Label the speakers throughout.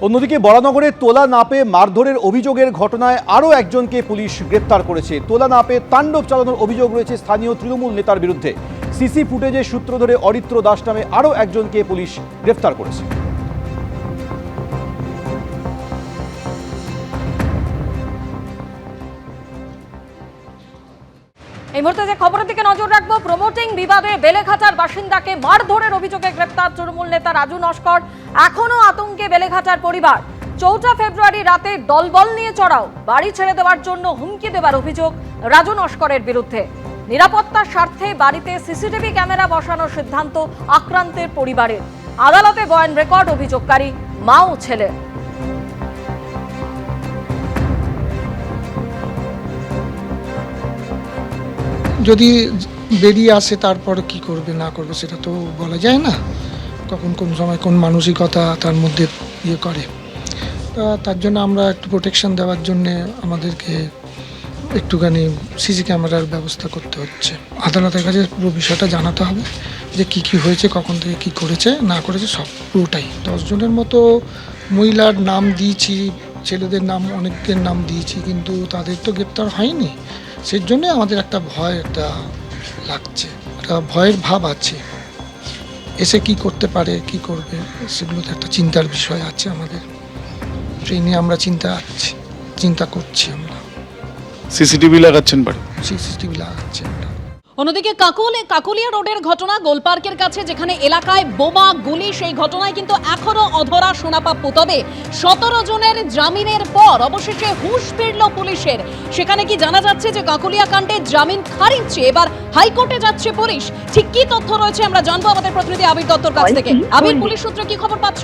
Speaker 1: অন্যদিকে বরানগরে তোলা না পেয়ে মারধরের অভিযোগের ঘটনায় আরও একজনকে পুলিশ গ্রেপ্তার করেছে। তোলা না পেয়ে তাণ্ডব চালানোর অভিযোগ রয়েছে স্থানীয় তৃণমূল নেতার বিরুদ্ধে। সিসি ফুটেজের সূত্র ধরে অরিত্র দাস নামে আরও একজনকে পুলিশ গ্রেপ্তার করেছে।
Speaker 2: এই মুহূর্তে যে খবরের দিকে নজর রাখবো, প্রমোটিং বিবাদে বেলেঘাটার বাসিন্দাকে মারধরের অভিযোগে গ্রেপ্তার তৃণমূল নেতা রাজু নস্কর। এখনো আতঙ্কে বেলেঘাটার পরিবার। ৪ ফেব্রুয়ারি রাতে দলবল নিয়ে চড়াও, বাড়ি ছেড়ে দেওয়ার জন্য হুমকি দেওয়ার অভিযোগ রাজু নস্করের বিরুদ্ধে। নিরাপত্তার স্বার্থে বাড়িতে সিসিটিভি ক্যামেরা বসানোর সিদ্ধান্ত আক্রান্তের পরিবারের। আদালতে বয়ান রেকর্ড অভিযোগকারী মা ও ছেলে।
Speaker 3: যদি বেরিয়ে আসে তারপর কি করবে না করবে সেটা তো বলা যায় না, কখন কোন সময় কোন মানসিকতা তার মধ্যে ইয়ে করে। তার জন্য আমরা একটু প্রোটেকশন দেওয়ার জন্যে আমাদেরকে একটুখানি সিসি ক্যামেরার ব্যবস্থা করতে হচ্ছে। আদালতের কাছে পুরো বিষয়টা জানাতে হবে যে কি হয়েছে, কখন থেকে কি করেছে না করেছে সব পুরোটাই। 10 জনের মতো মহিলার নাম দিয়েছি, ছেলেদের নাম অনেকের নাম দিয়েছি, কিন্তু তাদের তো গ্রেপ্তার হয়নি। সেই জন্যে আমাদের একটা ভয় লাগছে, একটা ভয়ের ভাব আছে। এসে কি করতে পারে, কি করবে, সেগুলোতে একটা চিন্তার বিষয় আছে আমাদের। সেই নিয়ে আমরা চিন্তা করছি। আমরা
Speaker 4: সিসিটিভি লাগাচ্ছেন বাড়ি?
Speaker 3: সিসিটিভি লাগাচ্ছি আমরা।
Speaker 2: অন্যদিকে কাকুলিয়া রোডের ঘটনা, গোলপার্কের কাছে যেখানে এলাকায় বোমা গুলি, সেই ঘটনায় কিন্তু এখনো অধরা সোনাপাপ্পু। তবে 17 জনের জামিনের পর অবশেষে হুঁশ ফিরল পুলিশের। সেখানে কি জানা যাচ্ছে যে কাকুলিয়া কাণ্ডে জামিন খারিজ চেয়ে এবার হাইকোর্টে যাচ্ছে পুলিশ। ঠিক কি তথ্য রয়েছে আমরা জানবো আমাদের প্রতিনিধি আবির দত্তর কাছ থেকে। আবির, পুলিশ সূত্রে কি খবর পাচ্ছ?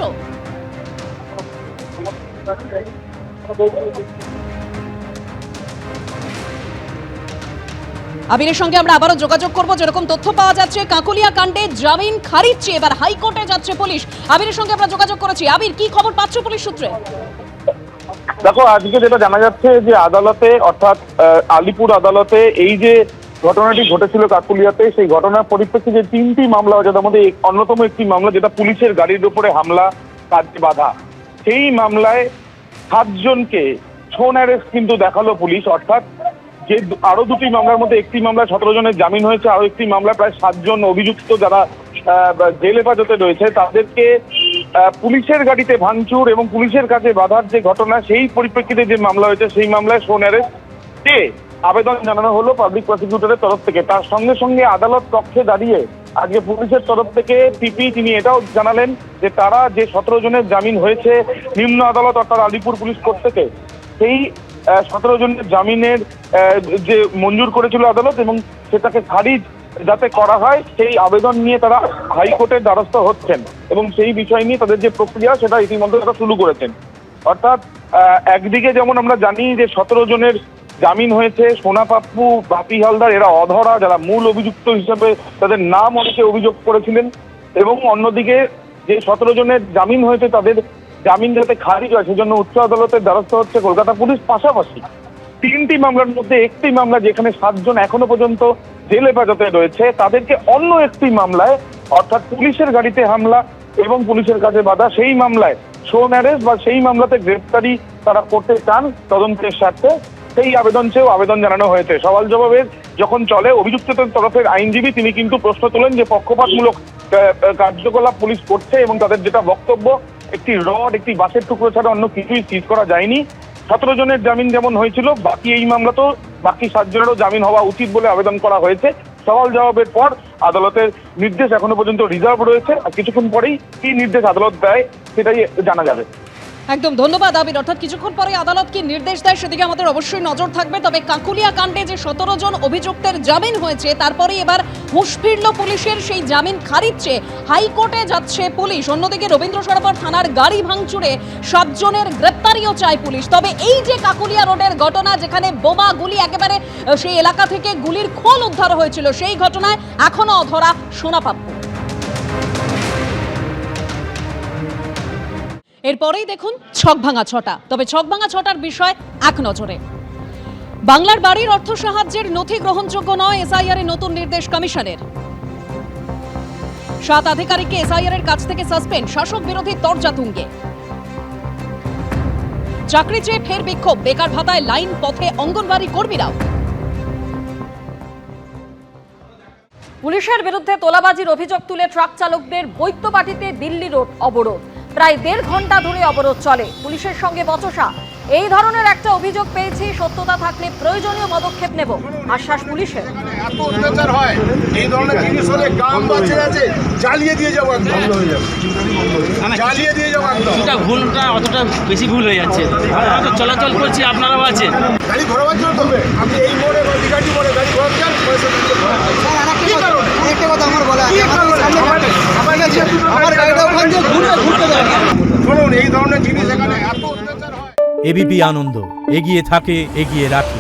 Speaker 2: আবিরের সঙ্গে আমরা আবারও যোগাযোগ করব। যেরকম তথ্য পাওয়া যাচ্ছে, কাকুলিয়া কাণ্ডে জামিন খারিজ চেয়ে এবার হাইকোর্টে যাচ্ছে পুলিশ। আবিরের সঙ্গে আমরা যোগাযোগ করেছি। আবির, কি খবর পাচ্ছ পুলিশ সূত্রে?
Speaker 5: দেখো, আজকে যেটা জানা যাচ্ছে যে আদালতে, অর্থাৎ আলিপুর আদালতে এই যে ঘটনাটি ঘটেছিল কাকুলিয়াতে, সেই ঘটনার পরিপ্রেক্ষিতে 3টি মামলা হয়েছে। তার মধ্যে অন্যতম একটি মামলা যেটা পুলিশের গাড়ির উপরে হামলা, কাজে বাধা। সেই মামলায় 7 জনকে সোন অ্যারেস্ট কিন্তু দেখালো পুলিশ। অর্থাৎ যে আরো 2টি মামলার মধ্যে একটি মামলায় 17 জনের জামিন হয়েছে, আরো একটি মামলায় প্রায় 7 জন অভিযুক্ত যারা জেল হেফাজতে রয়েছে তাদেরকে পুলিশের গাড়িতে ভাঙচুর এবং পুলিশের কাছে বাধার যে ঘটনা, সেই পরিপ্রেক্ষিতে যে মামলা হয়েছে সেই মামলায় সোন অ্যারেস্টে আবেদন জানানো হলো পাবলিক প্রসিকিউটরের তরফ থেকে। তার সঙ্গে সঙ্গে আদালত কক্ষে দাঁড়িয়ে আজকে পুলিশের তরফ থেকে পিপি তিনি এটাও জানালেন যে তারা যে 17 জনের জামিন হয়েছে নিম্ন আদালত অর্থাৎ আলিপুর পুলিশ কোর্ট থেকে, সেই 17 জনের জামিনের যে মঞ্জুর করেছিল আদালত এবং সেটাকে খারিজ যাতে করা হয় সেই আবেদন নিয়ে তারা হাইকোর্টের দ্বারস্থ হচ্ছেন এবং সেই বিষয় নিয়ে তাদের যে প্রক্রিয়া সেটা ইতিমধ্যে তারা শুরু করেছেন। অর্থাৎ একদিকে যেমন আমরা জানি যে 17 জনের জামিন হয়েছে, সোনাপাপ্পু, বাপি হালদার এরা অধরা, যারা মূল অভিযুক্ত হিসেবে তাদের নাম অনেকে অভিযোগ করেছিলেন, এবং অন্যদিকে যে 17 জনের জামিন হয়েছে তাদের জামিন যাতে খারিজ হয় সেজন্য উচ্চ আদালতের দ্বারস্থ হচ্ছে কলকাতা পুলিশ। পাশাপাশি 3টি মামলার মধ্যে একটি মামলা যেখানে 7 জন এখনো পর্যন্ত জেল হেফাজতে রয়েছে, তাদেরকে অন্য একটি মামলায় অর্থাৎ পুলিশের গাড়িতে হামলা এবং পুলিশের কাছে বাধা, সেই মামলায় সোন অ্যারেস্ট বা সেই মামলাতে গ্রেপ্তারি তারা করতে চান তদন্তের স্বার্থে, সেই আবেদন চেয়েও আবেদন জানানো হয়েছে। সওয়াল জবাবের যখন চলে, অভিযুক্তদের তরফের আইনজীবী তিনি কিন্তু প্রশ্ন তোলেন যে পক্ষপাতমূলক কার্যকলাপ পুলিশ করছে এবং তাদের যেটা বক্তব্য, একটি রড, একটি বাঁশের টুকরো ছাড়া অন্য কিছুই সিজ করা যায়নি। 17 জনের জামিন যেমন হয়েছিল, বাকি এই মামলাতেও বাকি 7 জনেরও জামিন হওয়া উচিত বলে আবেদন করা হয়েছে। সওয়াল জবাবের পর আদালতের নির্দেশ এখনো পর্যন্ত রিজার্ভ রয়েছে, আর কিছুক্ষণ পরেই কি নির্দেশ আদালত দেয় সেটাই জানা যাবে।
Speaker 2: একদম ধন্যবাদ আবির। অর্থাৎ কিছুক্ষণ পরে আদালত কি নির্দেশ দেয় সেদিকে আমাদের অবশ্যই নজর থাকবে। তবে কাকুলিয়া কাণ্ডে যে 17 জন অভিযুক্তের জামিন হয়েছে তারপরে এবার হুঁশ ফিরল পুলিশের, সেই জামিন খারিজ চেয়ে হাইকোর্টে যাচ্ছে পুলিশ। অন্যদিকে রবীন্দ্র সরোবর থানার গাড়ি ভাঙচুরে 7 জনের গ্রেপ্তারিও চায় পুলিশ। তবে এই যে কাকুলিয়া রোডের ঘটনা, যেখানে বোমা গুলি একেবারে সেই এলাকা থেকে গুলির খোল উদ্ধার হয়েছিল, সেই ঘটনায় এখনো অধরা সোনাপাপ্পু। এরপরেই দেখুন ছকভাঙা ছটা। তবে ছকভাঙা ছটার বিষয় এক নজরে। বাংলার বাড়ির অর্থ সাহায্যের নথি গ্রহণযোগ্য নয়, এসআইআর এর নতুন নির্দেশ কমিশনের। 7 আধিকারিককে এসআইআর এর কাছ থেকে সাসপেন্ড, শাসক বিরোধী তরজা তুঙ্গে। চাকরি চেয়ে ফের বিক্ষোভ, বেকার ভাতায় লাইন পথে অঙ্গনওয়াড়ি কর্মীরাও। পুলিশের বিরুদ্ধে তোলাবাজির অভিযোগ তুলে ট্রাক চালকদের বৈদ্যবাটিতে দিল্লি রোড অবরোধ। প্রায় 1.5 ঘন্টা ধরে অবরোধ চলে, পুলিশের সঙ্গে বচসা। এই ধরনের একটা অভিযোগ পেয়েছি, সত্যতা থাকলে প্রয়োজনীয় পদক্ষেপ নেব, আশ্বাস পুলিশের।
Speaker 6: এত অত্যাচার হয়, এই ধরনের জিনিস হলে গ্রামবাসী আছে জ্বালিয়ে দিয়ে যাবো, একদম জ্বালিয়ে দিয়ে যাবো একদম।
Speaker 7: এটা ভুলটা অতটা বেশি ভুল হয়ে যাচ্ছে। আমরা তো চলাচল করছি, আপনারাও আছেন।
Speaker 6: গাড়ি ঘোরাবার জন্য তবে আপনি এই মোড়ে বা বিঘাটি মোড়ে গাড়ি ঘোরাচ্ছেন, পয়সা দিতে হবে।
Speaker 8: একটা কথা আমার বলা আছে, আমার গাড়িটা ওখান দিয়ে ঘুরতে যাবে।
Speaker 6: শুনুন, এই ধরনের জিনিস এখানে এত অত্যাচার হয়।
Speaker 9: এবিপি আনন্দ এগিয়ে থাকে, এগিয়ে রাখে।